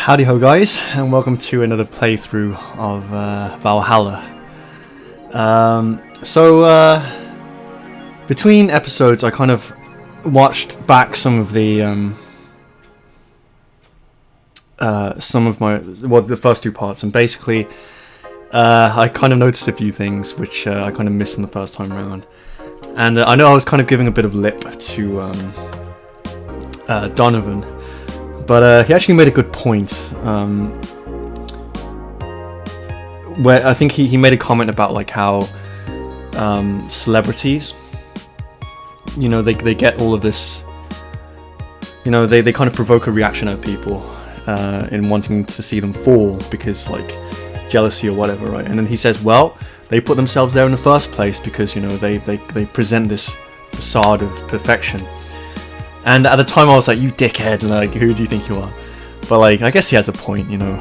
Howdy ho guys, and welcome to another playthrough of Valhalla. Between episodes I kind of watched back some of the the first two parts, and basically I kind of noticed a few things which I kind of missed in the first time around. And I know I was kind of giving a bit of lip to Donovan, but he actually made a good point, where I think he made a comment about like how celebrities, you know, they get all of this, you know, they kind of provoke a reaction out of people in wanting to see them fall because like jealousy or whatever, right? And then he says, well, they put themselves there in the first place because, you know, they present this facade of perfection. And at the time I was like, you dickhead, like, who do you think you are? But like, I guess he has a point, you know.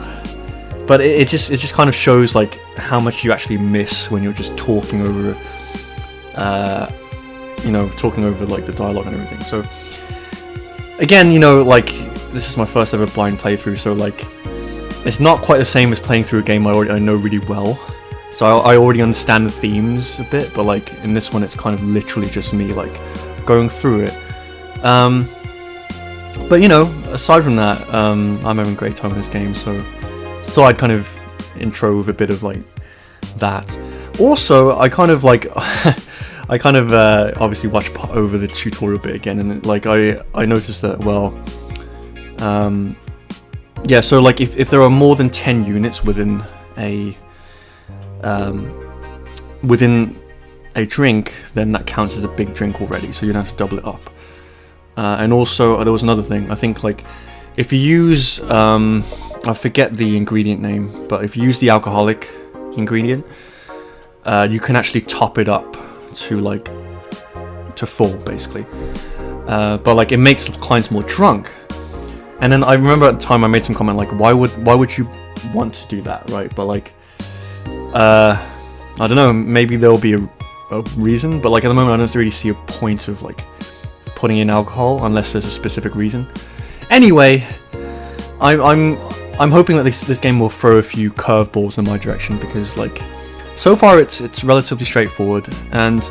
But it just kind of shows like how much you actually miss when you're just talking over, you know, talking over like the dialogue and everything. So again, you know, like, this is my first ever blind playthrough, so like, it's not quite the same as playing through a game I know really well. So I already understand the themes a bit, but like in this one, it's kind of literally just me like going through it. But you know, aside from that, I'm having a great time with this game, so I'd kind of intro with a bit of like that. Also, I kind of like obviously watched over the tutorial bit again, and like I noticed that, well, yeah, so like if there are more than 10 units within a drink, then that counts as a big drink already, so you don't have to double it up. And also, there was another thing. I think like if you use, I forget the ingredient name, but if you use the alcoholic ingredient, you can actually top it up to full, basically. But like it makes clients more drunk. And then I remember at the time I made some comment like, why would you want to do that, right? But like, I don't know, maybe there'll be a reason, but like at the moment I don't really see a point of like putting in alcohol unless there's a specific reason. Anyway, I'm hoping that this game will throw a few curveballs in my direction, because like so far it's relatively straightforward, and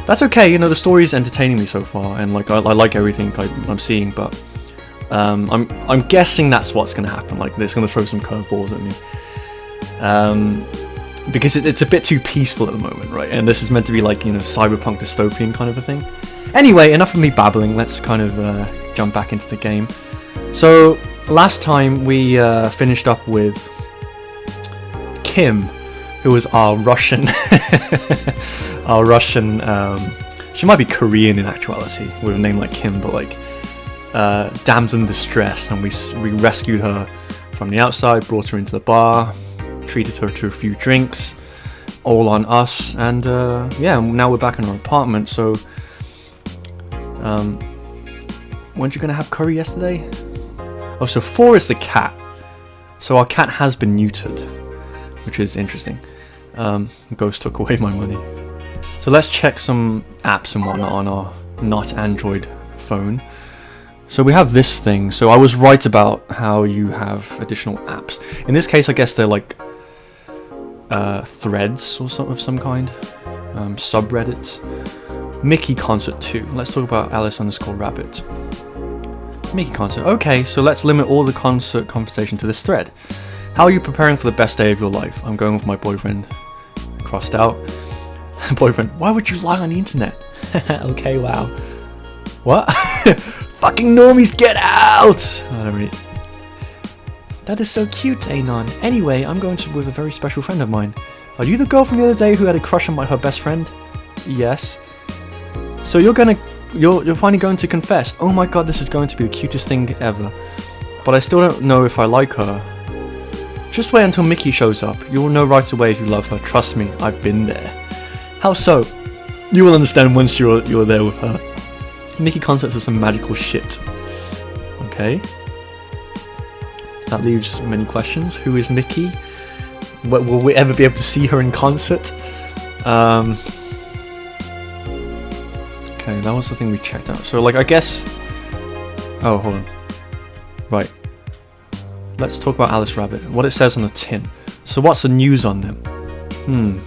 that's okay. You know, the story is entertaining me so far, and like I like everything I'm seeing, but I'm guessing that's what's going to happen. Like, it's going to throw some curveballs at me, because it's a bit too peaceful at the moment, right? And this is meant to be like, you know, cyberpunk dystopian kind of a thing. Anyway, enough of me babbling. Let's kind of jump back into the game. So last time we finished up with Kim, who was our Russian, she might be Korean in actuality with a name like Kim, but like damsel in distress, and we rescued her from the outside, brought her into the bar, treated her to a few drinks, all on us, and yeah, now we're back in our apartment. So weren't you gonna have curry yesterday? Oh, so 4 is the cat, so our cat has been neutered, which is interesting. Ghost took away my money. So let's check some apps and whatnot on our not Android phone. So we have this thing. So I was right about how you have additional apps. In this case, I guess they're like threads or something of some kind. Subreddits. Mickey Concert 2. Let's talk about Alice_Rabbit. Mickey Concert. Okay, so let's limit all the concert conversation to this thread. How are you preparing for the best day of your life? I'm going with my boyfriend. Crossed out. Boyfriend. Why would you lie on the internet? Okay, wow. What? Fucking normies, get out! I don't really... That is so cute, Anon. Anyway, I'm going with a very special friend of mine. Are you the girl from the other day who had a crush on her best friend? Yes. So you're finally going to confess. Oh my god, this is going to be the cutest thing ever. But I still don't know if I like her. Just wait until Mickey shows up. You will know right away if you love her. Trust me, I've been there. How so? You will understand once you're there with her. Mickey concerts are some magical shit. Okay. That leaves many questions. Who is Mickey? Will we ever be able to see her in concert? Okay, that was the thing we checked out. So, like, I guess... Oh, hold on. Right. let's talk about Alice Rabbit. What it says on the tin. So what's the news on them?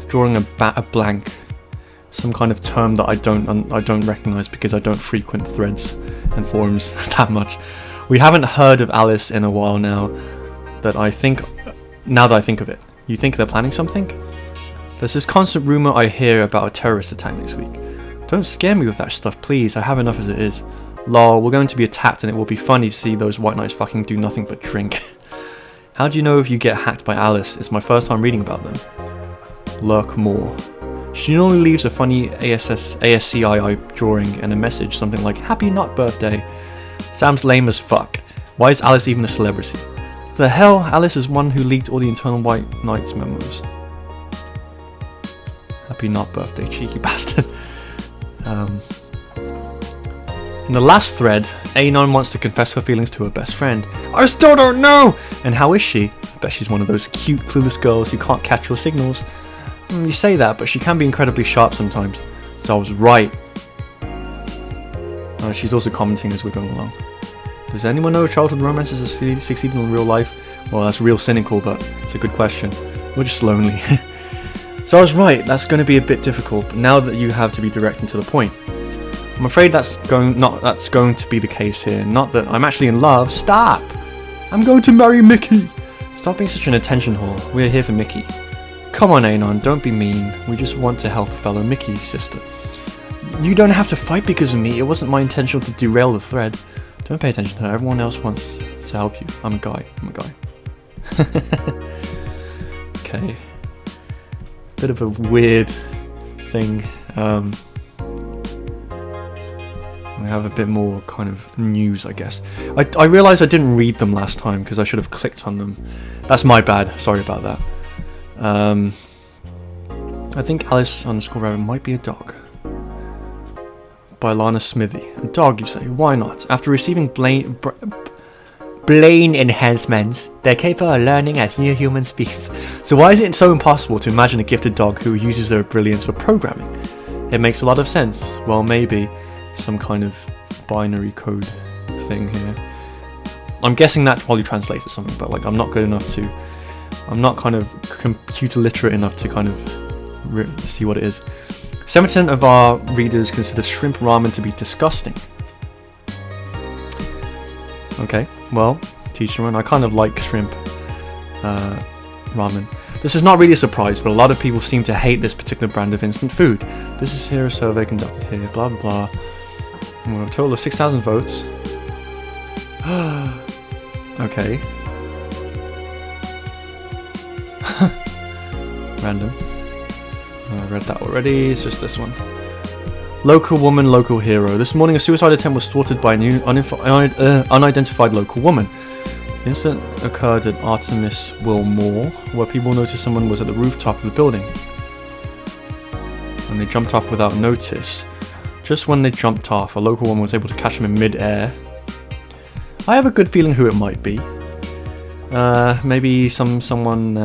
Drawing a blank. Some kind of term that I don't recognize because I don't frequent threads and forums that much. We haven't heard of Alice in a while now. Now that I think of it. You think they're planning something? There's this constant rumor I hear about a terrorist attack next week. Don't scare me with that stuff, please. I have enough as it is. Lol, we're going to be attacked and it will be funny to see those white knights fucking do nothing but drink. How do you know if you get hacked by Alice? It's my first time reading about them. Lurk more. She normally leaves a funny ASCII drawing and a message, something like, Happy Not Birthday. Sounds lame as fuck. Why is Alice even a celebrity? The hell? Alice is one who leaked all the internal White Knights memos. Happy Not Birthday, cheeky bastard. In the last thread, Anon wants to confess her feelings to her best friend. I still don't know! And how is she? I bet she's one of those cute, clueless girls who can't catch your signals. You say that, but she can be incredibly sharp sometimes. So I was right. She's also commenting as we're going along. Does anyone know if childhood romances are succeeding in real life? Well, that's real cynical, but it's a good question. We're just lonely. So I was right, that's going to be a bit difficult, but now that you have to be direct and to the point. I'm afraid that's going to be the case here. Not that I'm actually in love. Stop! I'm going to marry Mickey! Stop being such an attention whore. We're here for Mickey. Come on, Anon, don't be mean. We just want to help a fellow Mickey sister. You don't have to fight because of me. It wasn't my intention to derail the thread. Don't pay attention to her. Everyone else wants to help you. I'm a guy. Okay. Bit of a weird thing. We have a bit more kind of news, I guess. I realised I didn't read them last time because I should have clicked on them. That's my bad. Sorry about that. I think Alice_Rabbit might be a dog. By Lana Smithy. A dog, you say? Why not? After receiving brain enhancements, they're capable of learning at near human speeds. So why is it so impossible to imagine a gifted dog who uses their brilliance for programming? It makes a lot of sense. Well, maybe some kind of binary code thing here. I'm guessing that probably translates to something, but like I'm not kind of computer literate enough to kind of see what it is. 7% of our readers consider shrimp ramen to be disgusting. Okay, well, teach your own. I kind of like shrimp ramen. This is not really a surprise, but a lot of people seem to hate this particular brand of instant food. This is here a survey conducted here, blah blah blah. We have a total of 6,000 votes. Okay. Random. I read that already, it's just this one. Local woman, local hero. This morning a suicide attempt was thwarted by a new unidentified local woman. The incident occurred at Artemis Wilmore, where people noticed someone was at the rooftop of the building. And they jumped off without notice. Just when they jumped off, a local woman was able to catch them in mid-air. I have a good feeling who it might be. Maybe someone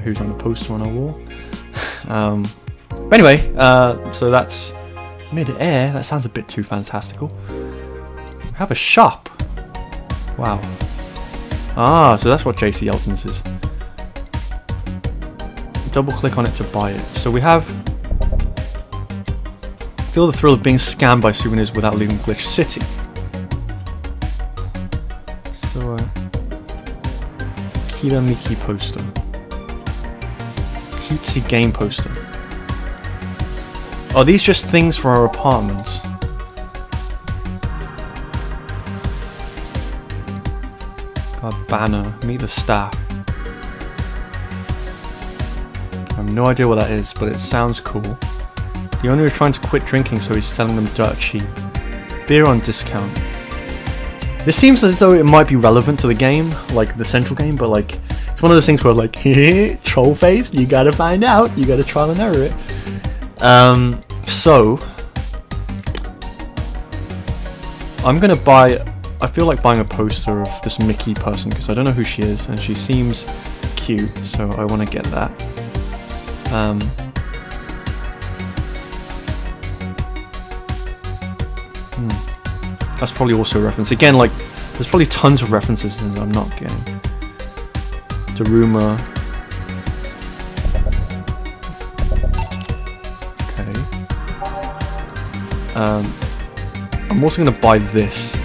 who's on a poster on our wall. But anyway, so that's mid-air. That sounds a bit too fantastical. We have a shop. Wow. Ah, so that's what JC Elton's is. Double click on it to buy it. So we have... Feel the thrill of being scammed by souvenirs without leaving Glitch City. So, Kira Miki poster. Cutesy game poster. Are these just things for our apartments? A banner. Meet the staff. I have no idea what that is, but it sounds cool. The owner is trying to quit drinking, so he's selling them dirt cheap. Beer on discount. This seems as though it might be relevant to the game, like the central game, but like it's one of those things where like, troll face, you gotta find out, you gotta trial and error it. So I'm gonna buy. I feel like buying a poster of this Mickey person because I don't know who she is, and she seems cute, so I want to get that. That's probably also a reference. Again, like, there's probably tons of references that I'm not getting. Daruma. Okay. I'm also gonna buy this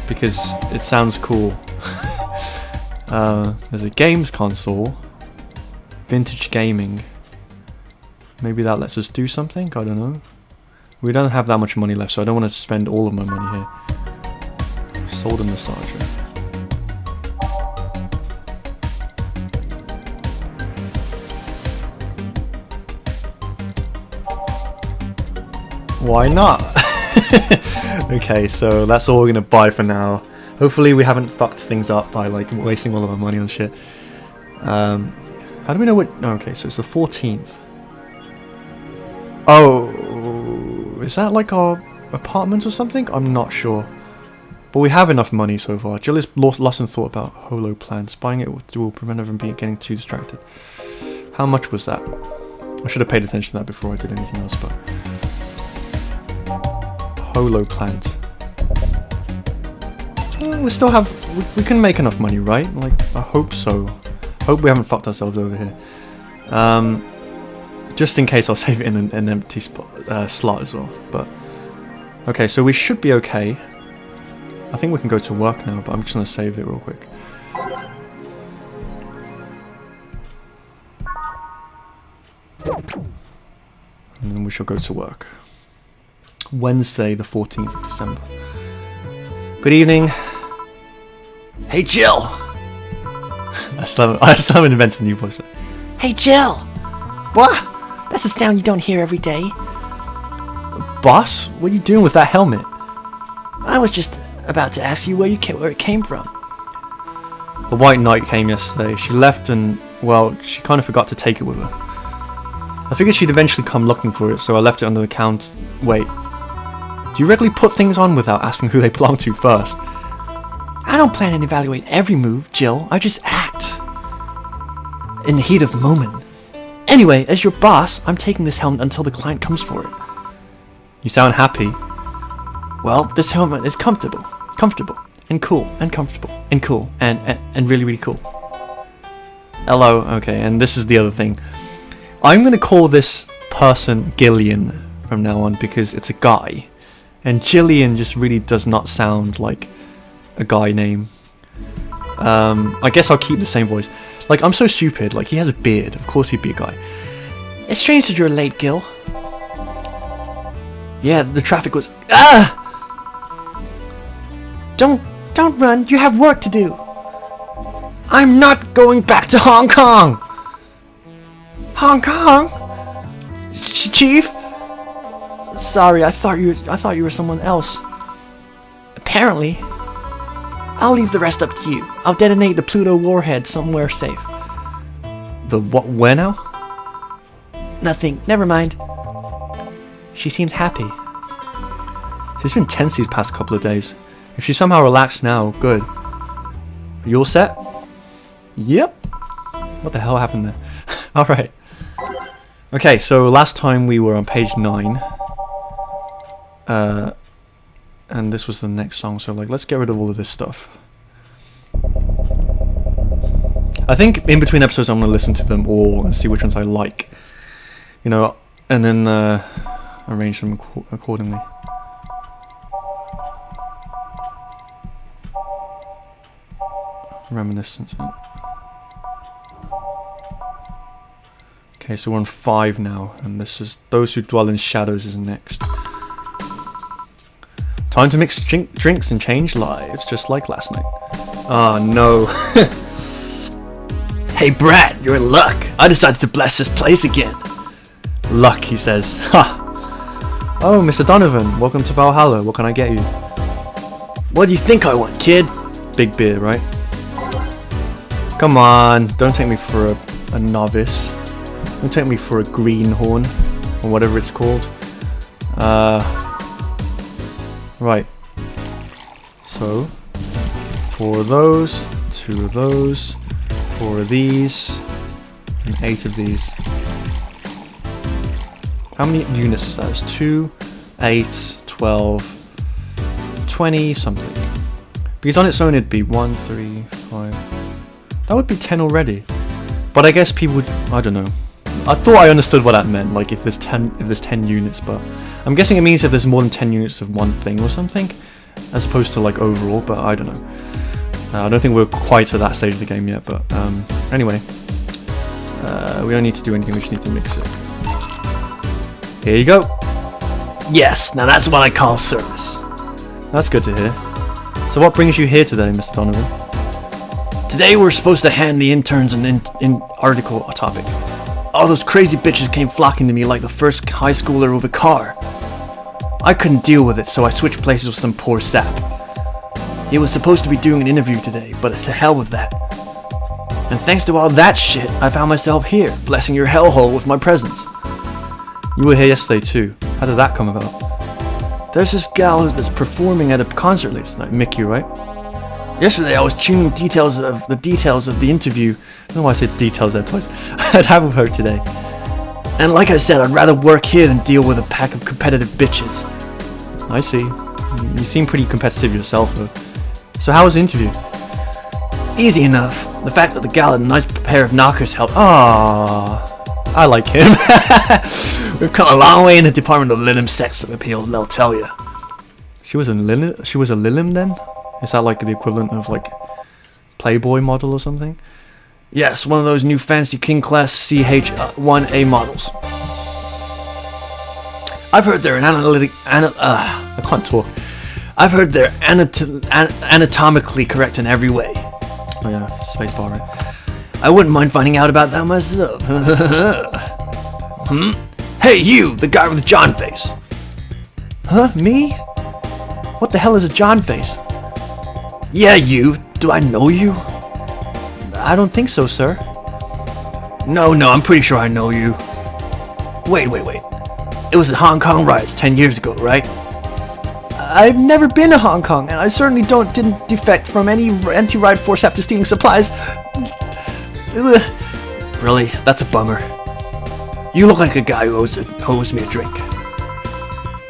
because it sounds cool. There's a games console, vintage gaming. Maybe that lets us do something. I don't know. We don't have that much money left, so I don't want to spend all of my money here. Sold a massager. Why not? Okay, so that's all we're gonna buy for now. Hopefully we haven't fucked things up by like wasting all of our money on shit. How do we know what? Okay, so it's the 14th. Oh, is that like our apartment or something? I'm not sure. But we have enough money so far. Jill is lost in thought about holo plans. Buying it will prevent her from getting too distracted. How much was that? I should have paid attention to that before I did anything else, but... Holo plans. We still have... We can make enough money, right? Like, I hope so. Hope we haven't fucked ourselves over here. Just in case, I'll save it in an empty slot as well. But okay, so we should be okay. I think we can go to work now, but I'm just gonna save it real quick. And then we shall go to work. Wednesday, the 14th of December. Good evening. Hey, Jill. I still haven't invented a new voice. Hey, Jill. What? That's a sound you don't hear every day. Boss, what are you doing with that helmet? I was just about to ask you where it came from. The White Knight came yesterday. She left and, well, she kind of forgot to take it with her. I figured she'd eventually come looking for it, so I left it under the counter. Wait. Do you regularly put things on without asking who they belong to first? I don't plan to evaluate every move, Jill. I just act. In the heat of the moment. Anyway, as your boss, I'm taking this helmet until the client comes for it. You sound happy. Well, this helmet is comfortable, and cool, and comfortable, and cool, and really, really cool. Hello, okay, and this is the other thing. I'm gonna call this person Gillian from now on because it's a guy. And Jillian just really does not sound like a guy name. I guess I'll keep the same voice. Like, I'm so stupid, like, he has a beard, of course he'd be a guy. It's strange that you're late, Gil. Yeah, the traffic was... Ah! Don't run, you have work to do. I'm not going back to Hong Kong! Hong Kong? Chief? Sorry, I thought you were someone else. Apparently. I'll leave the rest up to you. I'll detonate the Pluto warhead somewhere safe. The what? Where now? Nothing. Never mind. She seems happy. She's been tense these past couple of days. If she's somehow relaxed now, good. You all set? Yep. What the hell happened there? Alright. Okay, so last time we were on page 9. And this was the next song, so like, let's get rid of all of this stuff. I think in between episodes I'm going to listen to them all and see which ones I like. You know, and then arrange them accordingly. Reminiscence. Okay, so we're on 5 now, and this is Those Who Dwell in Shadows is next. Time to mix drinks and change lives, just like last night. Oh no. Hey Brad, you're in luck. I decided to bless this place again. Luck, he says. Ha! Oh, Mr. Donovan, welcome to Valhalla. What can I get you? What do you think I want, kid? Big beer, right? Come on, don't take me for a novice. Don't take me for a greenhorn, or whatever it's called. Right. So, 4 of those, 2 of those, 4 of these, and 8 of these. How many units is that? It's 2, 8, 12, 20 something. Because on its own it'd be 1, 3, 5, That would be 10 already. But I guess people would, I don't know. I thought I understood what that meant, like if there's 10 units, but I'm guessing it means if there's more than 10 units of one thing or something, as opposed to like overall, but I don't know. I don't think we're quite at that stage of the game yet, but anyway. We don't need to do anything, we just need to mix it. Here you go. Yes, now that's what I call service. That's good to hear. So what brings you here today, Mr. Donovan? Today we're supposed to hand the interns an article topic. All those crazy bitches came flocking to me like the first high schooler with a car. I couldn't deal with it, so I switched places with some poor sap. He was supposed to be doing an interview today, but to hell with that. And thanks to all that shit, I found myself here, blessing your hellhole with my presence. You were here yesterday too. How did that come about? There's this gal that's performing at a concert later tonight, Mickey, right? Yesterday I was tuning the details of the interview. I don't know why I said details there twice. I'd have with her today. And like I said, I'd rather work here than deal with a pack of competitive bitches. I see. You seem pretty competitive yourself though. So how was the interview? Easy enough. The fact that the gal had a nice pair of knockers helped. Ah, I like him. We've come a long way in the department of linen sex appeal, they'll tell you. She was a Lilim then? Is that like the equivalent of like Playboy model or something? Yes, one of those new fancy king class CH1A models. I've heard they're I can't talk. I've heard they're anatomically correct in every way. Oh yeah, spacebar, right? I wouldn't mind finding out about that myself. Hey you, the guy with the John face. Huh? Me? What the hell is a John face? Yeah, you. Do I know you? I don't think so, sir. No, I'm pretty sure I know you. Wait. It was the Hong Kong riots 10 years ago, right? I've never been to Hong Kong, and I certainly didn't defect from any anti-riot force after stealing supplies. Ugh. Really? That's a bummer. You look like a guy who owes me a drink.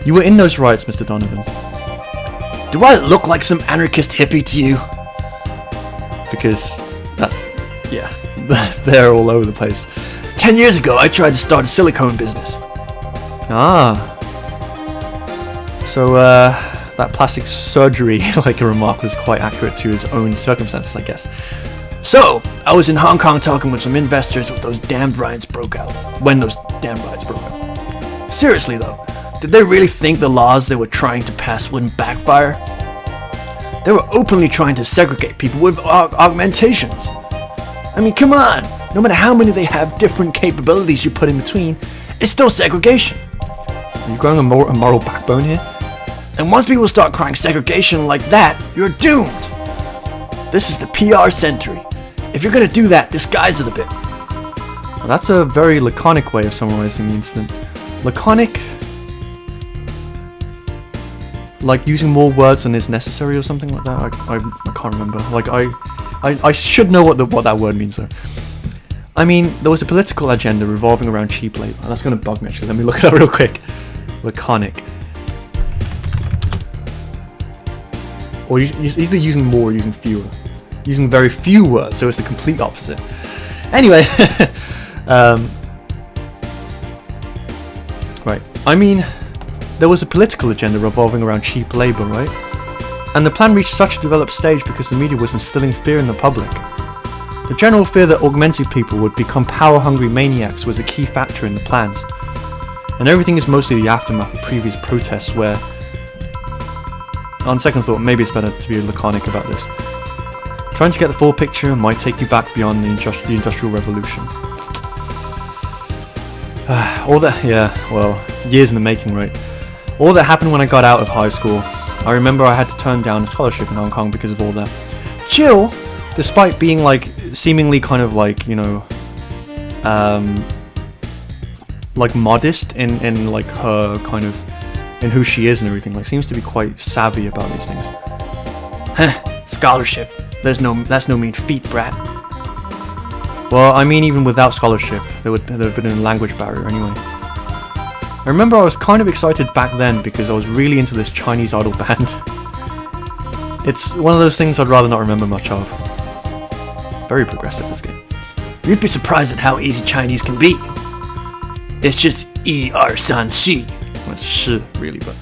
You were in those riots, Mr. Donovan. Do I look like some anarchist hippie to you? Because yeah, they're all over the place. 10 years ago, I tried to start a silicone business. Ah. So, that plastic surgery, like a remark, was quite accurate to his own circumstances, I guess. So, I was in Hong Kong talking with some investors when those damned riots broke out. Seriously though, did they really think the laws they were trying to pass wouldn't backfire? They were openly trying to segregate people with augmentations. I mean, come on! No matter how many they have different capabilities you put in between, it's still segregation. Are you growing a moral backbone here? And once people start crying segregation like that, you're doomed! This is the PR century. If you're gonna do that, disguise it a bit. Well, that's a very laconic way of summarizing the incident. Laconic? Like using more words than is necessary or something like that? I can't remember. Like I should know what that word means though. I mean, there was a political agenda revolving around cheap labor. That's gonna bug me actually. Let me look it up real quick. Laconic. Or either using more or using fewer. Using very few words, so it's the complete opposite. Anyway, right. I mean, there was a political agenda revolving around cheap labor, right? And the plan reached such a developed stage because the media was instilling fear in the public. The general fear that augmented people would become power-hungry maniacs was a key factor in the plans. And everything is mostly the aftermath of previous protests where, on second thought, maybe it's better to be laconic about this. Trying to get the full picture might take you back beyond the Industrial Revolution. All that, yeah, well, it's years in the making, right? All that happened when I got out of high school. I remember I had to turn down a scholarship in Hong Kong because of all that. Jill, despite being like, seemingly kind of like, you know, like modest in like her kind of, in who she is and everything, like seems to be quite savvy about these things. Heh, scholarship. That's no mean feat, brat. Well, I mean, even without scholarship, there would have been a language barrier anyway. I remember I was kind of excited back then because I was really into this Chinese idol band. It's one of those things I'd rather not remember much of. Very progressive, this game. You'd be surprised at how easy Chinese can be. It's just 一二三四. That's shi, really, but...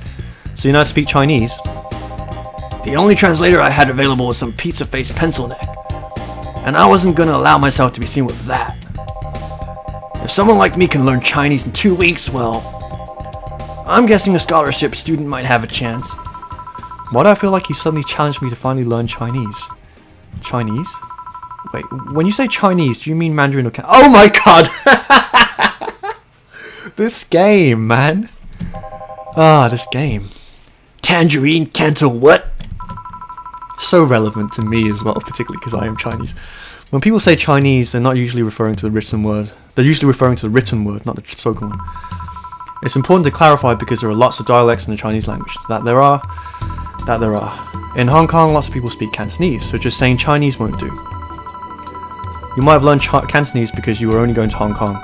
So you know how to speak Chinese? The only translator I had available was some pizza-faced pencil neck. And I wasn't gonna allow myself to be seen with that. If someone like me can learn Chinese in 2 weeks, well... I'm guessing a scholarship student might have a chance. Why do I feel like he suddenly challenged me to finally learn Chinese? Chinese? Wait, when you say Chinese, do you mean Mandarin or Oh my god! This game, man. This game. Tangerine, Canto, what? So relevant to me as well, particularly because I am Chinese. When people say Chinese, they're not usually referring to the written word. They're usually referring to the written word, not the spoken one. It's important to clarify because there are lots of dialects in the Chinese language. That there are. In Hong Kong, lots of people speak Cantonese, so just saying Chinese won't do. You might have learned Cantonese because you were only going to Hong Kong.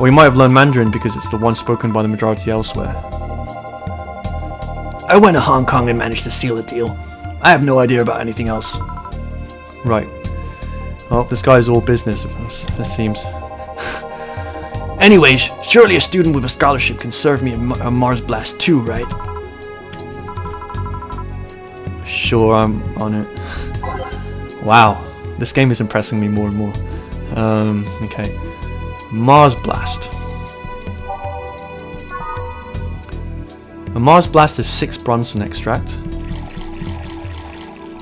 Or you might have learned Mandarin because it's the one spoken by the majority elsewhere. I went to Hong Kong and managed to seal a deal. I have no idea about anything else. Right. Well, this guy is all business, it seems. Anyways, surely a student with a scholarship can serve me a Mars Blast too, right? Sure, I'm on it. Wow, this game is impressing me more and more. Okay. Mars Blast. A Mars Blast is 6 Bronson extract,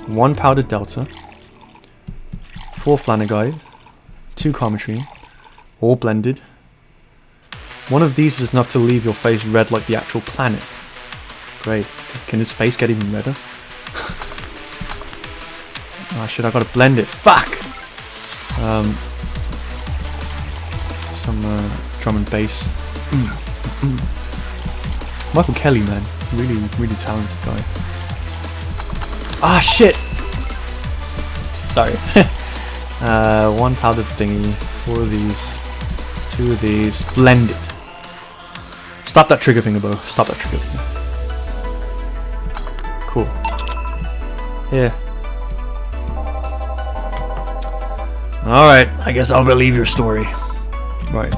1 powdered Delta, 4 Flanagide, 2 Carmetrine, all blended. One of these is enough to leave your face red like the actual planet. Great. Can his face get even redder? Oh shit, I gotta blend it. Fuck! Some drum and bass. Michael Kelly, man. Really, really talented guy. Ah shit! Sorry. 1 powdered thingy, 4 of these, 2 of these, blended. Stop that trigger finger, Bo. Stop that trigger finger. Cool. Here. Alright, I guess I'll believe your story. Right.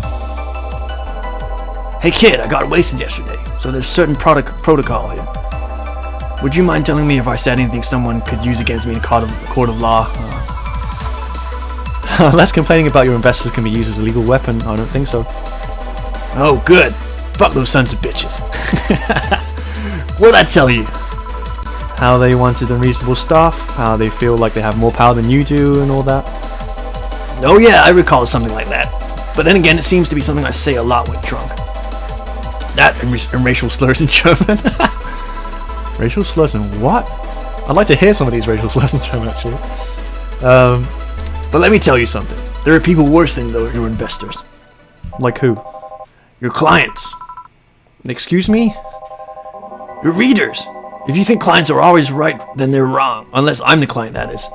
Hey kid, I got wasted yesterday, so there's certain protocol here. Would you mind telling me if I said anything someone could use against me in a court of law? Unless complaining about your investors can be used as a legal weapon, I don't think so. Oh, good. Fuck those sons of bitches. What'd I tell you? How they wanted unreasonable stuff, how they feel like they have more power than you do, and all that. Oh yeah, I recall something like that. But then again, it seems to be something I say a lot when drunk. That and racial slurs in German. Racial slurs in what? I'd like to hear some of these racial slurs in German, actually. But let me tell you something. There are people worse than your investors. Like who? Your clients. Excuse me? Your readers. If you think clients are always right, then they're wrong. Unless I'm the client, that is.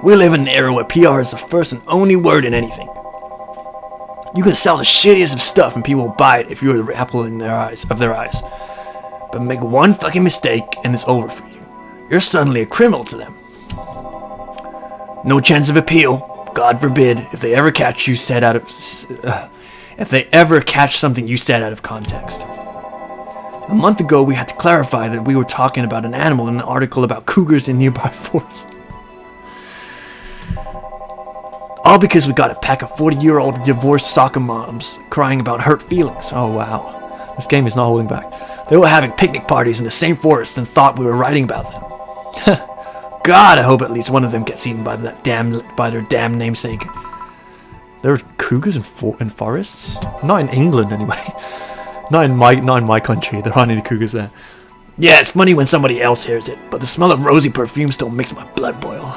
We live in an era where PR is the first and only word in anything. You can sell the shittiest of stuff and people will buy it if you're the apple in their eyes. But make one fucking mistake and it's over for you. You're suddenly a criminal to them. No chance of appeal. God forbid if they ever catch you said out of if they ever catch something you said out of context. A month ago we had to clarify that we were talking about an animal in an article about cougars in nearby forests. All because we got a pack of 40-year-old divorced soccer moms crying about hurt feelings. Oh wow, this game is not holding back. They were having picnic parties in the same forest and thought we were writing about them. God, I hope at least one of them gets eaten by their damn namesake. There are cougars in forests? Not in England, anyway. Not in my country. There aren't any cougars there. Yeah, it's funny when somebody else hears it, but the smell of rosy perfume still makes my blood boil.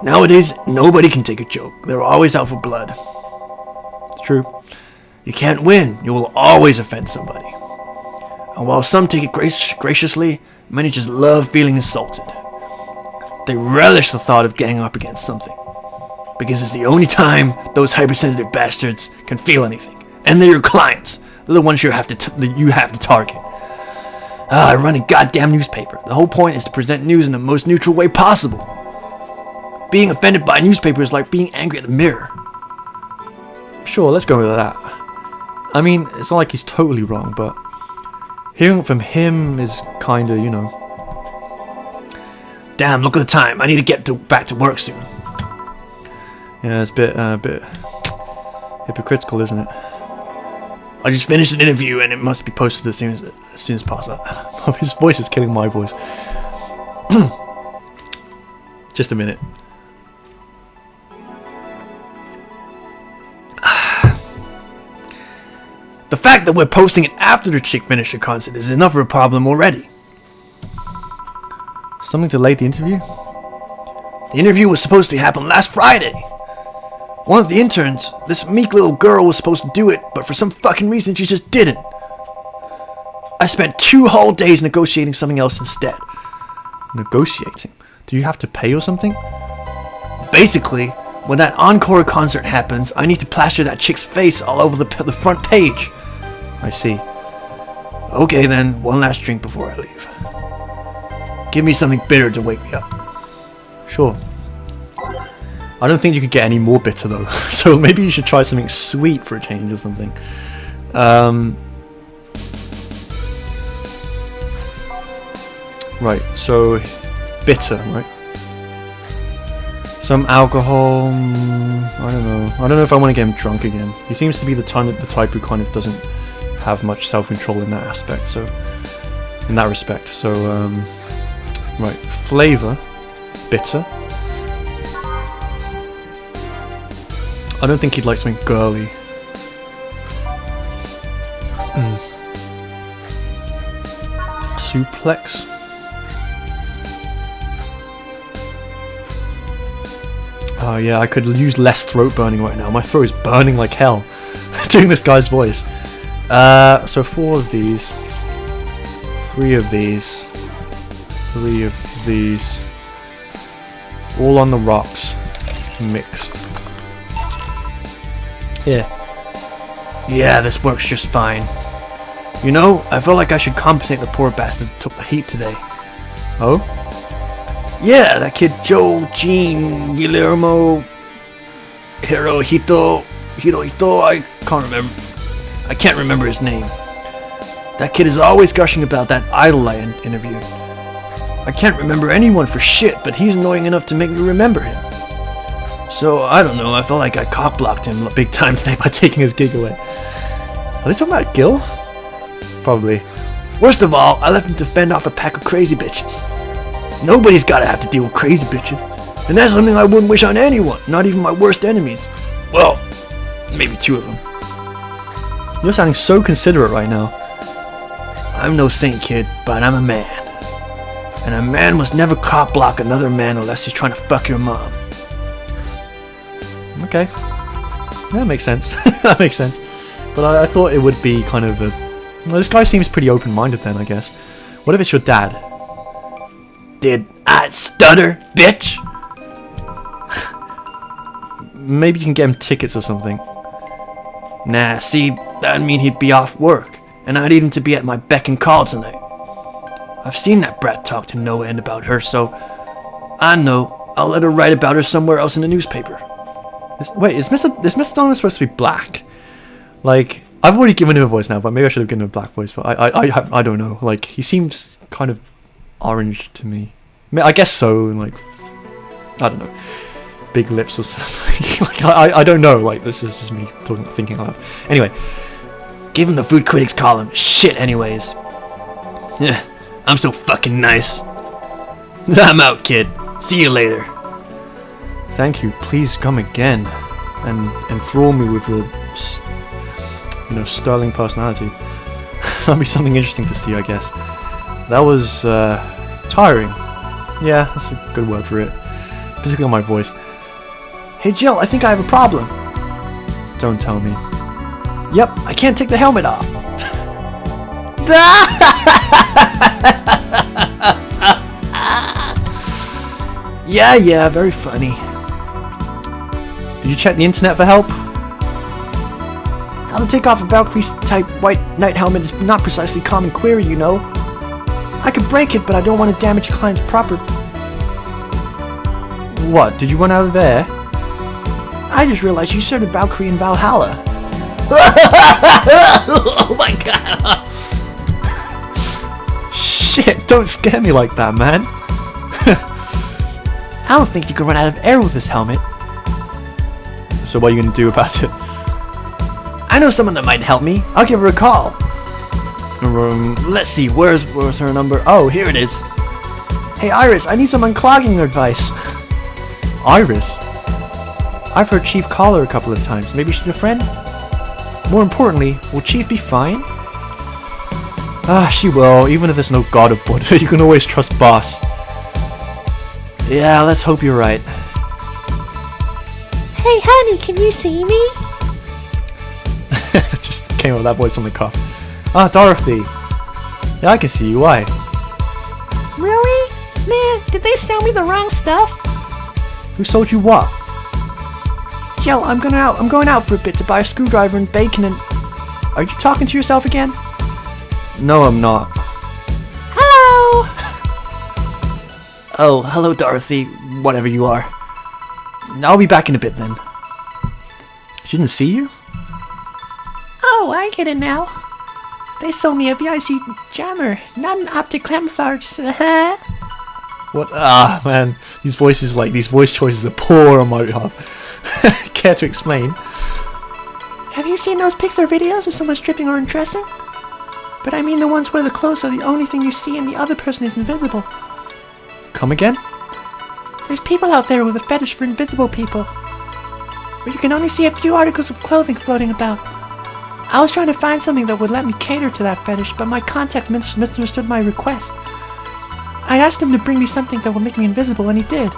Nowadays, nobody can take a joke. They're always out for blood. It's true. You can't win. You will always offend somebody. And while some take it graciously, many just love feeling insulted. They relish the thought of ganging up against something. Because it's the only time those hypersensitive bastards can feel anything. And they're your clients. They're the ones you have to target. I run a goddamn newspaper. The whole point is to present news in the most neutral way possible. Being offended by a newspaper is like being angry at the mirror. Sure, let's go with that. I mean, it's not like he's totally wrong, but hearing it from him is kind of, you know. Damn, look at the time. I need to get back to work soon. Yeah, it's a bit hypocritical, isn't it? I just finished an interview and it must be posted as soon as possible. His voice is killing my voice. Just a minute. The fact that we're posting it after the chick finished her concert is enough of a problem already. Something delayed the interview? The interview was supposed to happen last Friday. One of the interns, this meek little girl, was supposed to do it, but for some fucking reason she just didn't. I spent 2 whole days negotiating something else instead. Negotiating? Do you have to pay or something? Basically, when that encore concert happens, I need to plaster that chick's face all over the front page. I see. Okay then, one last drink before I leave. Give me something bitter to wake me up. Sure. I don't think you could get any more bitter though, so maybe you should try something sweet for a change or something. Right, so bitter, right? Some alcohol. I don't know. I don't know if I want to get him drunk again. He seems to be the type who kind of doesn't have much self-control in that aspect. So, in that respect. So, right, flavor, bitter. I don't think he'd like something girly. Suplex. Oh yeah, I could use less throat burning right now. My throat is burning like hell doing this guy's voice. So 4 of these, 3 of these, 3 of these, all on the rocks, mixed. Yeah, this works just fine. You know, I felt like I should compensate the poor bastard that took the heat today. Oh? Yeah, that kid Joe, Gene, Guillermo, Hirohito, I can't remember his name. That kid is always gushing about that idol I interviewed. I can't remember anyone for shit, but he's annoying enough to make me remember him. So, I don't know, I felt like I cock-blocked him big time today by taking his gig away. Are they talking about Gil? Probably. Worst of all, I left him to fend off a pack of crazy bitches. Nobody's gotta have to deal with crazy bitches. And that's something I wouldn't wish on anyone, not even my worst enemies. Well, maybe 2 of them. You're sounding so considerate right now. I'm no saint, kid, but I'm a man. And a man must never cock-block another man unless he's trying to fuck your mom. Okay. Yeah, that makes sense. That makes sense. But I thought it would be kind of a... Well, this guy seems pretty open-minded then, I guess. What if it's your dad? Did I stutter, bitch? Maybe you can get him tickets or something. Nah, see, that'd mean he'd be off work, and I need him to be at my beck and call tonight. I've seen that brat talk to no end about her, so I know I'll let her write about her somewhere else in the newspaper. Wait, is Mr. Donovan supposed to be black? Like, I've already given him a voice now, but maybe I should have given him a black voice. But I don't know. Like, he seems kind of orange to me. I guess so. Like, I don't know, big lips or something. Like, I don't know. Like, this is just me thinking aloud. Anyway, give him the food critics column. Shit, anyways. Yeah, I'm so fucking nice. I'm out, kid. See you later. Thank you. Please come again and enthrall me with your, sterling personality. That'll be something interesting to see, I guess. That was tiring. Yeah, that's a good word for it. Particularly on my voice. Hey Jill, I think I have a problem. Don't tell me. Yep, I can't take the helmet off. Yeah, very funny. Did you check the internet for help? How to take off a Valkyrie type white knight helmet is not precisely common query, you know. I could break it, but I don't want to damage a client's proper... What, did you run out of air? I just realized you started Valkyrie in Valhalla. Oh my god! Shit, don't scare me like that, man. I don't think you can run out of air with this helmet. So what are you gonna do about it? I know someone that might help me. I'll give her a call. Let's see, where's her number? Oh, here it is. Hey Iris, I need some unclogging advice. Iris? I've heard Chief call her a couple of times. Maybe she's a friend? More importantly, will Chief be fine? Ah, she will. Even if there's no god of Buddha, you can always trust Boss. Yeah, let's hope you're right. Hey honey, can you see me? Just came up with that voice on the cuff. Ah, Dorothy. Yeah, I can see you. Why? Really? Man, did they sell me the wrong stuff? Who sold you what? Jill, I'm going out for a bit to buy a screwdriver and bacon and... Are you talking to yourself again? No, I'm not. Hello! Oh, hello Dorothy, whatever you are. I'll be back in a bit then. She didn't see you? Oh, I get it now. They sold me a VIC jammer, not an optic camouflage. What? Ah, man. These voice choices are poor on my behalf. Care to explain? Have you seen those Pixar videos of someone stripping or undressing? But I mean the ones where the clothes are the only thing you see and the other person is invisible. Come again? There's people out there with a fetish for invisible people, but you can only see a few articles of clothing floating about. I was trying to find something that would let me cater to that fetish, but my contact misunderstood my request. I asked him to bring me something that would make me invisible, and he did.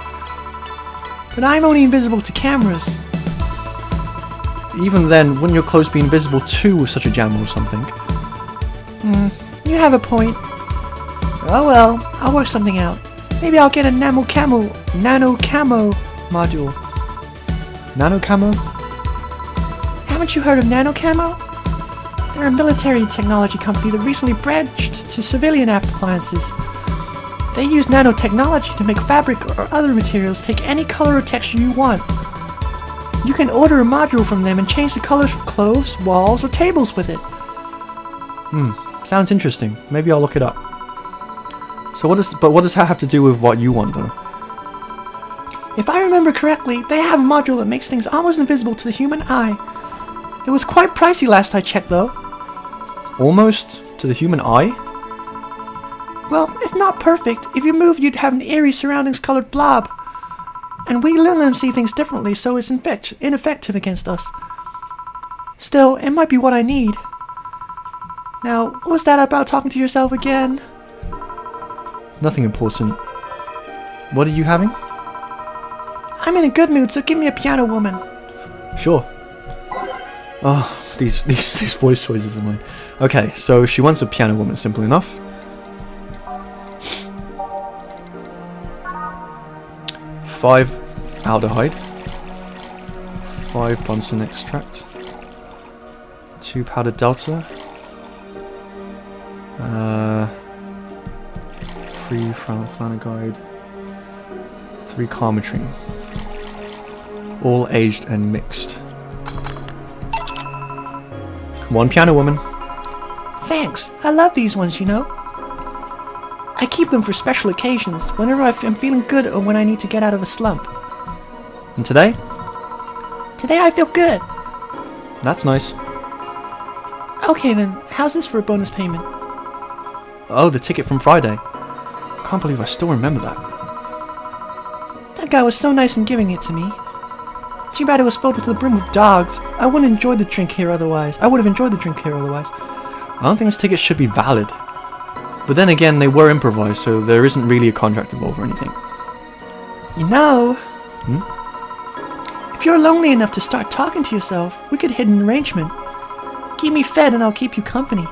But I'm only invisible to cameras. Even then, wouldn't your clothes be invisible too with such a jammer or something? You have a point. Oh well, I'll work something out. Maybe I'll get a nano camo module. Nano camo? Haven't you heard of nano camo? They're a military technology company that recently branched to civilian appliances. They use nanotechnology to make fabric or other materials take any color or texture you want. You can order a module from them and change the colors of clothes, walls, or tables with it. Sounds interesting. Maybe I'll look it up. So what does that have to do with what you want though? If I remember correctly, they have a module that makes things almost invisible to the human eye. It was quite pricey last I checked though. Almost to the human eye? Well, if not perfect, if you moved you'd have an eerie surroundings colored blob. And we let them see things differently, so it's ineffective against us. Still, it might be what I need. Now, what was that about talking to yourself again? Nothing important. What are you having? I'm in a good mood, so give me a piano woman. Sure. Oh, these voice choices are mine. Okay, so she wants a piano woman, simple enough. Five aldehyde. 5 Bunsen extract. 2 powdered delta. 3 flanaguide. 3 carmotrine. All aged and mixed. 1 piano woman. Thanks, I love these ones, you know. I keep them for special occasions, whenever I'm feeling good or when I need to get out of a slump. And today? Today I feel good. That's nice. Okay then, how's this for a bonus payment? Oh, the ticket from Friday. Can't believe I still remember that. That guy was so nice in giving it to me. Too bad it was filled to the brim with dogs. I wouldn't enjoy the drink here otherwise. I would have enjoyed the drink here otherwise. I don't think this ticket should be valid. But then again, they were improvised, so there isn't really a contract involved or anything. You know, if you're lonely enough to start talking to yourself, we could hit an arrangement. Keep me fed and I'll keep you company.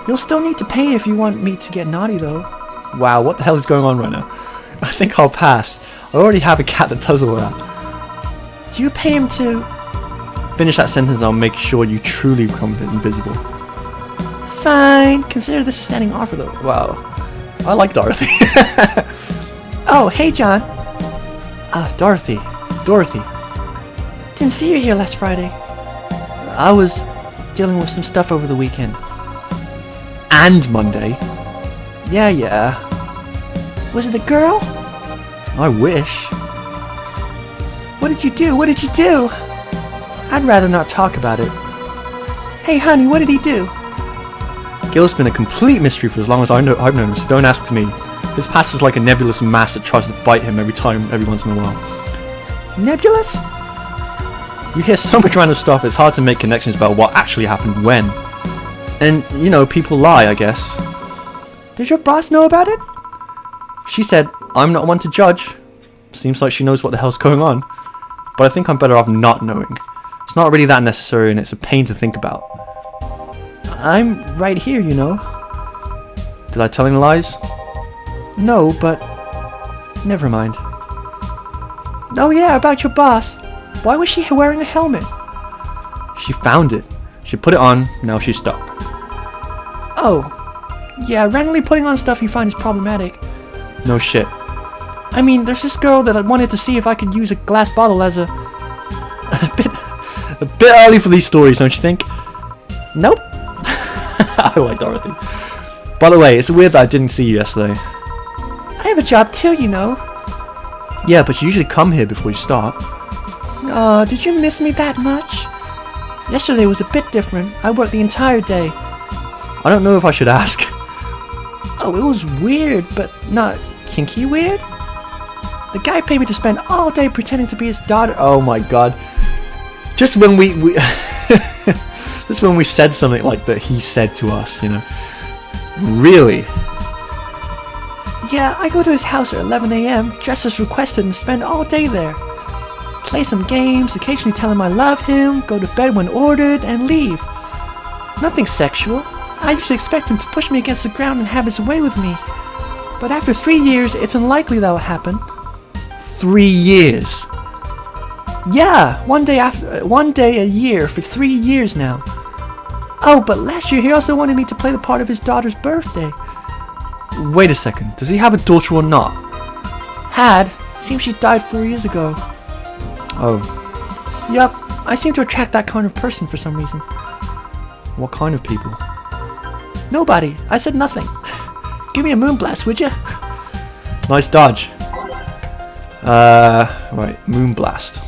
You'll still need to pay if you want me to get naughty though. Wow, what the hell is going on right now? I think I'll pass. I already have a cat that does all that. Do you pay him to... Finish that sentence and I'll make sure you truly become invisible. Fine, consider this a standing offer though. Wow. I like Dorothy. Oh, hey John. Dorothy. Dorothy. Didn't see you here last Friday. I was dealing with some stuff over the weekend. And Monday. Yeah. Was it the girl? I wish. What did you do? What did you do? I'd rather not talk about it. Hey, honey, what did he do? Gil's been a complete mystery for as long as I've known him, so don't ask me. His past is like a nebulous mass that tries to bite him every once in a while. Nebulous? You hear so much random stuff, it's hard to make connections about what actually happened when. And, people lie, I guess. Does your boss know about it? She said, I'm not one to judge. Seems like she knows what the hell's going on. But I think I'm better off not knowing. It's not really that necessary and it's a pain to think about. I'm right here, Did I tell any lies? No, but... Never mind. Oh yeah, about your boss. Why was she wearing a helmet? She found it. She put it on, now she's stuck. Oh. Yeah, randomly putting on stuff you find is problematic. No shit. I mean, there's this girl that I wanted to see if I could use a glass bottle as a bit early for these stories, don't you think? Nope. I like Dorothy. By the way, it's weird that I didn't see you yesterday. I have a job too, Yeah, but you usually come here before you start. Did you miss me that much? Yesterday was a bit different. I worked the entire day. I don't know if I should ask. Oh, it was weird, but not kinky weird. The guy paid me to spend all day pretending to be his daughter. Oh my god. Just when we just when we said something like that he said to us, Really? Yeah, I go to his house at 11 a.m., dress as requested, and spend all day there. Play some games, occasionally tell him I love him, go to bed when ordered, and leave. Nothing sexual. I usually expect him to push me against the ground and have his way with me. But after 3 years, it's unlikely that will happen. 3 years? Yeah, one day a year for 3 years now. Oh, but last year he also wanted me to play the part of his daughter's birthday. Wait a second, does he have a daughter or not? Had. Seems she died 4 years ago. Oh. Yup, I seem to attract that kind of person for some reason. What kind of people? Nobody. I said nothing. Give me a moonblast, would ya? Nice dodge. Right, moonblast.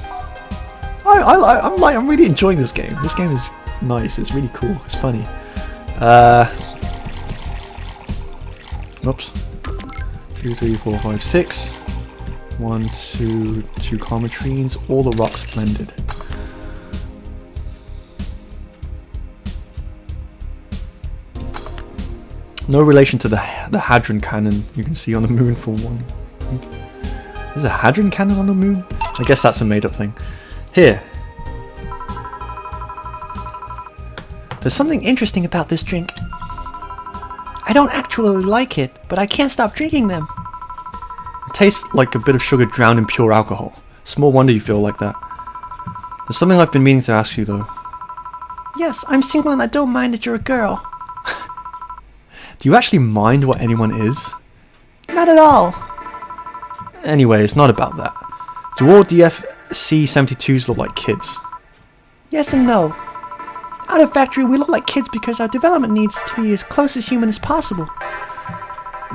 I'm really enjoying this game. This game is nice. It's really cool. It's funny. Oops. 2, 3, 4, 5, 6. 1, 2, 2 cometrines. All the rocks blended. No relation to the hadron cannon you can see on the moon for one. There's a hadron cannon on the moon? I guess that's a made-up thing. Here. There's something interesting about this drink. I don't actually like it, but I can't stop drinking them. It tastes like a bit of sugar drowned in pure alcohol. Small wonder you feel like that. There's something I've been meaning to ask you though. Yes, I'm single and I don't mind that you're a girl. Do you actually mind what anyone is? Not at all. Anyway, it's not about that. Do all DFC-72s look like kids? Yes and no. Out of factory, we look like kids because our development needs to be as close as human as possible.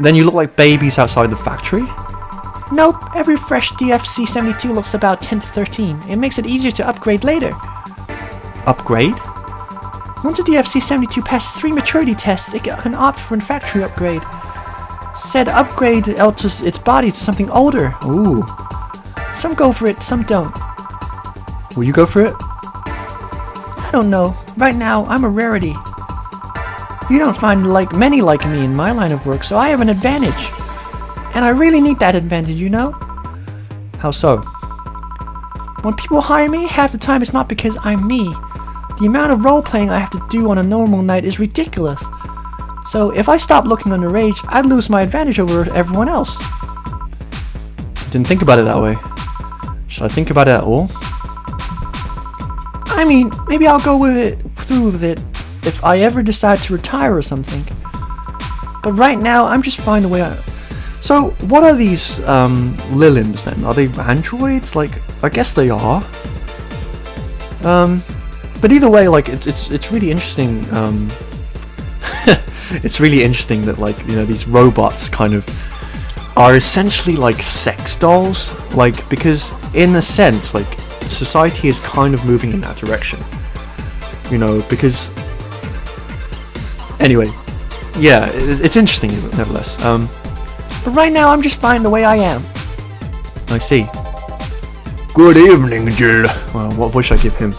Then you look like babies outside the factory? Nope, every fresh DFC-72 looks about 10 to 13. It makes it easier to upgrade later. Upgrade? Once a DFC-72 passes 3 maturity tests, it can opt for a factory upgrade. Said upgrade alters its body to something older. Ooh. Some go for it, some don't. Will you go for it? I don't know. Right now, I'm a rarity. You don't find many like me in my line of work, so I have an advantage. And I really need that advantage, How so? When people hire me, half the time it's not because I'm me. The amount of role-playing I have to do on a normal night is ridiculous. So if I stop looking underage, I'd lose my advantage over everyone else. Didn't think about it that way. Should I think about it at all? I mean, maybe I'll go through with it if I ever decide to retire or something. But right now, I'm just fine the way So, what are these Lilims then? Are they androids? Like, I guess they are. But either way, like, it's really interesting. It's really interesting that, like, you know, these robots kind of are essentially like sex dolls. Like, because in a sense, like, society is kind of moving in that direction. You know, because anyway, yeah, it's interesting nevertheless. But right now, I'm just fine the way I am. I see. Good evening, Jill. Well, what voice should I give him?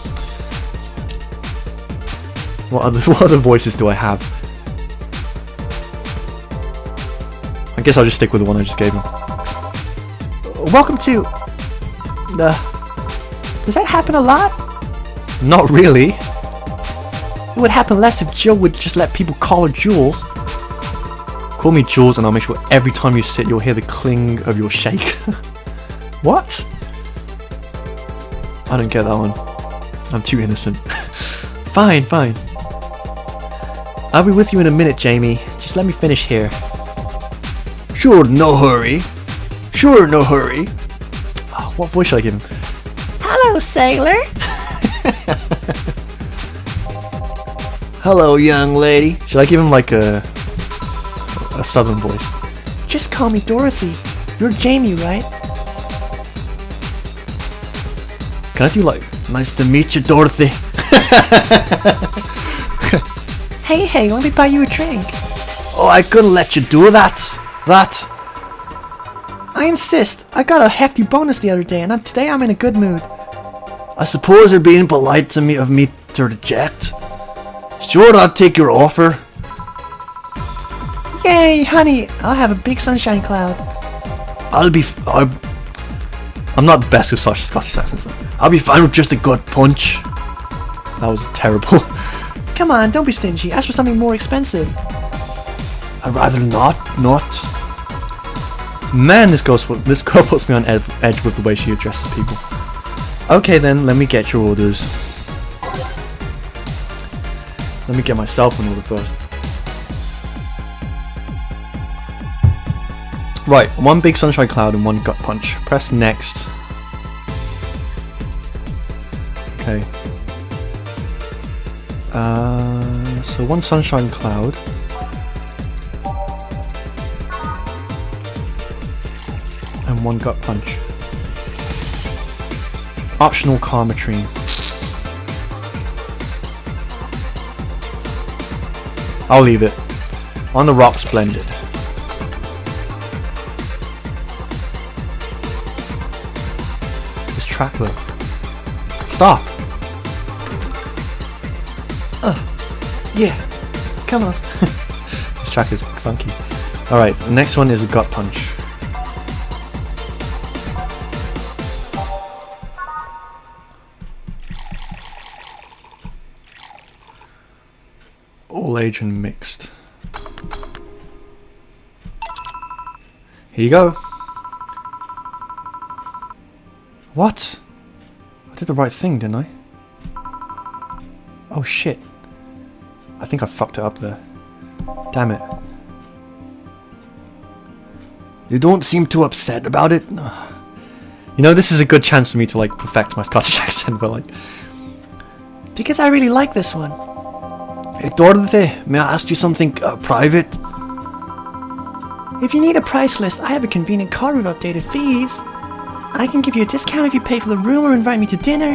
What other voices do I have? I guess I'll just stick with the one I just gave him. Welcome to... Does that happen a lot? Not really. It would happen less if Jill would just let people call her Jules. Call me Jules and I'll make sure every time you sit you'll hear the cling of your shake. What? I don't get that one. I'm too innocent. Fine. I'll be with you in a minute, Jamie. Just let me finish here. Sure, no hurry. Oh, what voice should I give him? Hello, sailor. Hello, young lady. Should I give him like a southern voice? Just call me Dorothy. You're Jamie, right? Can I do like, nice to meet you, Dorothy? Hey, let me buy you a drink. Oh, I couldn't let you do that. I insist. I got a hefty bonus the other day, and today I'm in a good mood. I suppose you're being polite to me to reject. Sure, I'll take your offer. Yay, honey! I'll have a big sunshine cloud. I'm not the best with such Scottish accents though. I'll be fine with just a gut punch. That was terrible. Come on, don't be stingy. Ask for something more expensive. I'd rather not. Man, this girl puts me on edge with the way she addresses people. Okay then, let me get your orders. Let me get myself an order first. Right, one big sunshine cloud and one gut punch. Press next. Okay. So one sunshine cloud. And one gut punch. Optional Karmatrine. I'll leave it. On the rocks, blended. This track though. Stop! Yeah, come on. This track is funky. Alright, the next one is a gut punch. All age and mixed. Here you go. What? I did the right thing, didn't I? Oh shit. I think I fucked it up there. Damn it. You don't seem too upset about it. You know, this is a good chance for me to like perfect my Scottish accent, but like... Because I really like this one. Hey Dorothy, may I ask you something private? If you need a price list, I have a convenient card with updated fees. I can give you a discount if you pay for the room or invite me to dinner.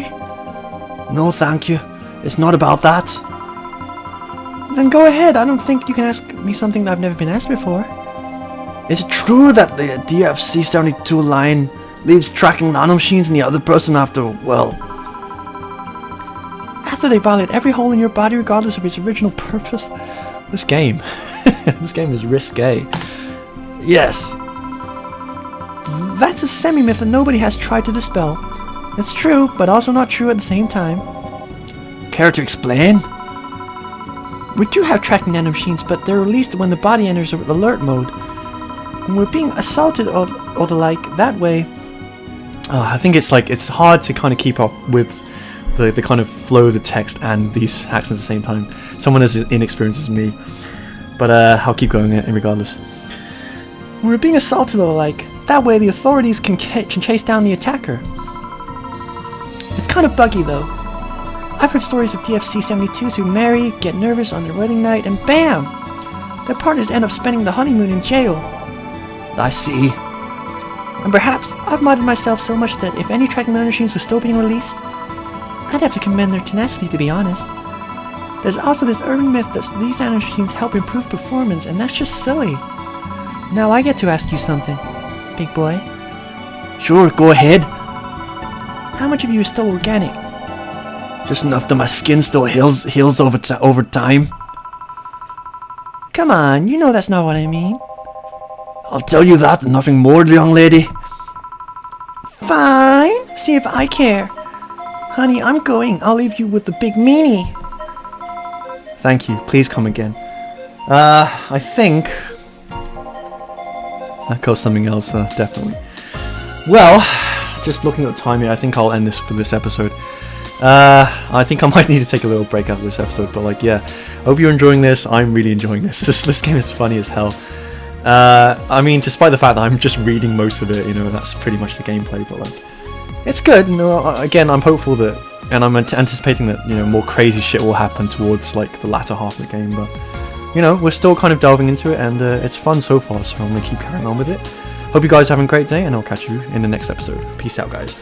No thank you. It's not about that. Then go ahead. I don't think you can ask me something that I've never been asked before. Is it true that the DFC-72 line leaves tracking nanomachines and the other person after, well... After they violate every hole in your body regardless of its original purpose? This game. This game is risque. Yes. That's a semi-myth that nobody has tried to dispel. It's true, but also not true at the same time. Care to explain? We do have tracking nanomachines, but they're released when the body enters alert mode. When we're being assaulted or the like, that way... I think it's like, it's hard to kind of keep up with the kind of flow of the text and these accents at the same time. Someone as inexperienced as me. But I'll keep going regardless. We were being assaulted or like. That way the authorities can chase down the attacker. It's kind of buggy though. I've heard stories of DFC-72s who marry, get nervous on their wedding night, and BAM! Their partners end up spending the honeymoon in jail. I see. And perhaps I've modded myself so much that if any tracking machines were still being released, I'd have to commend their tenacity, to be honest. There's also this urban myth that these nanomachines help improve performance, and that's just silly. Now I get to ask you something, big boy. Sure, go ahead. How much of you is still organic? Just enough that my skin still heals over time. Come on, you know that's not what I mean. I'll tell you that and nothing more, young lady. Fine, see if I care. Honey, I'm going. I'll leave you with the big meanie. Thank you. Please come again. I think that goes something else, definitely. Well, just looking at the time here, I think I'll end this for this episode. I think I might need to take a little break after this episode, but like, yeah, hope you're enjoying this. I'm really enjoying this. This game is funny as hell. I mean, despite the fact that I'm just reading most of it, you know, that's pretty much the gameplay, but like, it's good, you know. Again, I'm hopeful that, and I'm anticipating that, you know, more crazy shit will happen towards like the latter half of the game, but you know, we're still kind of delving into it, and it's fun so far, so I'm gonna keep carrying on with it. Hope you guys are having a great day, and I'll catch you in the next episode. Peace out, guys.